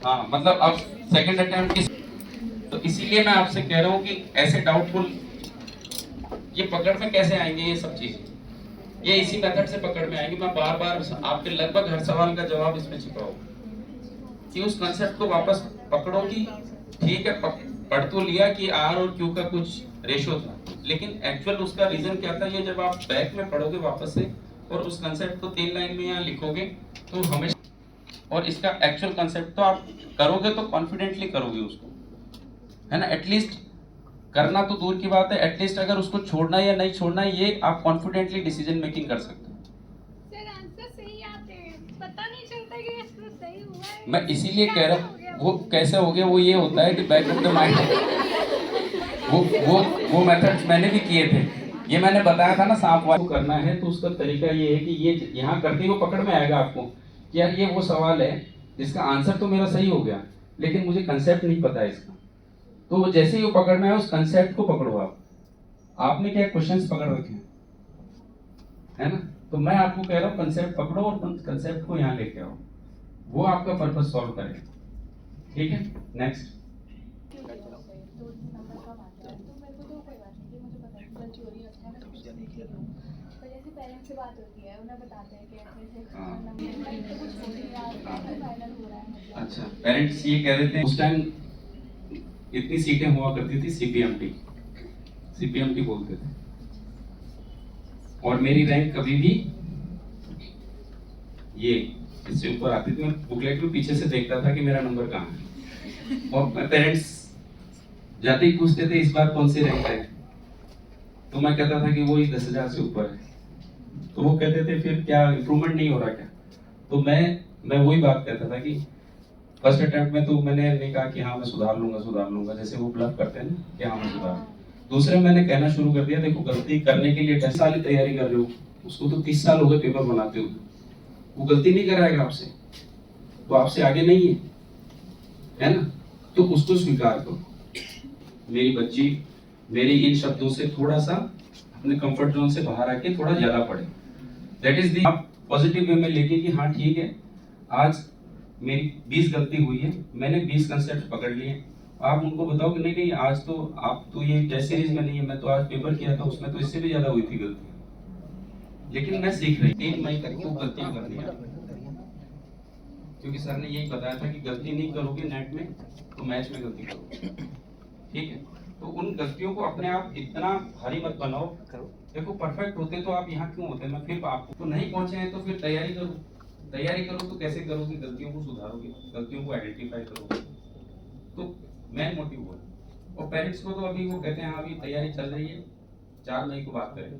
हाँ मतलब अब सेकंड अटेम्प्ट की, तो इसीलिए मैं आपसे कह रहा हूँ कि ऐसे डाउटफुल ये पकड़ में कैसे आएंगे ये सब चीजें, ये इसी मेथड से पकड़ में आएंगे। मैं बार बार आपके लगभग हर सवाल का जवाब इसमें छिपा होगा कि उस कंसेप्ट को वापस पकड़ो कि ठीक है पढ़ तो लिया कि आर और क्यू का कुछ रेशो था, लेकिन एक्चुअल उसका रीजन क्या था, ये जब आप बैक में पढ़ोगे वापस से और उस कंसेप्ट को 3 लाइन में यहाँ लिखोगे तो हमेशा, और इसका एक्चुअल कंसेप्ट तो आप करोगे तो कॉन्फिडेंटली करोगे उसको, है ना। एटलीस्ट करना तो दूर की बात है, एटलीस्ट अगर उसको छोड़ना है या नहीं छोड़ना है ये आप कॉन्फिडेंटली डिसीजन मेकिंग कर सकते हो। सर आंसर सही आते हैं, पता नहीं चलता कि आंसर सही हुआ है। मैं इसीलिए कह रहा हूँ वो कैसे हो गया, वो ये होता है कि बैक ऑफ द माइंड वो वो वो मेथड्स मैंने भी किए थे, ये मैंने बताया था ना सांप वाला करना है तो उसका तरीका ये है कि ये यहाँ करके वो पकड़ में आएगा आपको कि यार ये वो सवाल है जिसका आंसर तो मेरा सही हो गया लेकिन मुझे कंसेप्ट नहीं पता है इसका, तो वो जैसे ही वो पकड़ में आए उस कंसेप्ट को पकड़ो आप। आपने क्या क्वेश्चंस पकड़ रखे हैं, है ना, तो मैं आपको कह रहा हूँ कंसेप्ट पकड़ो और कंसेप्ट को यहाँ लेके आओ, वो आपका पर्पस सॉल्व करेगा। ठीक है, नेक्स्ट। पेरेंट्स से बात होती है, उन्हें बताते हैं कि ऐसे हाँ। कुछ हो नहीं रहा है, फाइनल हो रहा है। अच्छा, पेरेंट्स ये कह रहे थे उस टाइम इतनी सीटें हुआ करती थी सीपीएमटी, सीपीएमटी बोलते थे, और मेरी रैंक कभी भी ये इससे ऊपर आती थी। मैं बुकलेट में पीछे से देखता था कि मेरा नंबर कहाँ है, और पेरेंट्स जाते ही पूछते थे इस बार कौन सी रैंक है, तो मैं कहता था कि वो ही 10,000 से ऊपर है। तो वो कहते थे फिर क्या इम्प्रूवमेंट नहीं हो रहा क्या, तो मैं वही बात कहता था कि फर्स्ट अटेम्प्ट में तो मैंने नहीं कहा कि हाँ मैं सुधार लूंगा, जैसे वो ब्लफ करते हैं ना कि हाँ मैं सुधार। दूसरे में मैंने कहना शुरू कर दिया देखो गलती करने के लिए 10 साल की तैयारी कर रहे हो, उसको तो 30 साल हो गए पेपर बनाते हो, वो गलती नहीं कराएगा आपसे, वो आपसे आगे नहीं है ना, तो उसको स्वीकार करो। मेरी बच्ची मेरी इन शब्दों से थोड़ा सा अपने कंफर्ट जोन से बाहर आके थोड़ा ज्यादा पढ़े, दैट इज दी, आप पॉजिटिव वे में लेके कि हाँ ठीक है आज मेरी 20 गलती हुई है, मैंने 20 कंसेप्ट पकड़ लिए। आप उनको बताओ कि नहीं नहीं आज तो आप तो ये टेस्ट सीरीज में नहीं है, मैं तो आज पेपर किया था उसमें तो इससे भी ज्यादा हुई थी गलती, लेकिन मैं सीख रही 3 मई तक खूब गलतियां करनी है, क्योंकि सर ने यही बताया था कि गलती नहीं करोगे नेट में तो मैच में गलती करोगे। ठीक है, तो उन गलतियों को अपने आप इतना भारी मत बनाओ, देखो परफेक्ट होते तो आप यहाँ क्यों होते, मैं फिर आपको तो नहीं पहुंचे हैं तो फिर तैयारी करो, तैयारी करो तो कैसे करोगे, गलतियों को सुधारोगे, गलतियों को आइडेंटिफाई करोगे, तो मेन मोटिव वो है। और पेरेंट्स को तो अभी वो कहते हैं हाँ अभी तैयारी चल रही है, 4 मई को बात करें।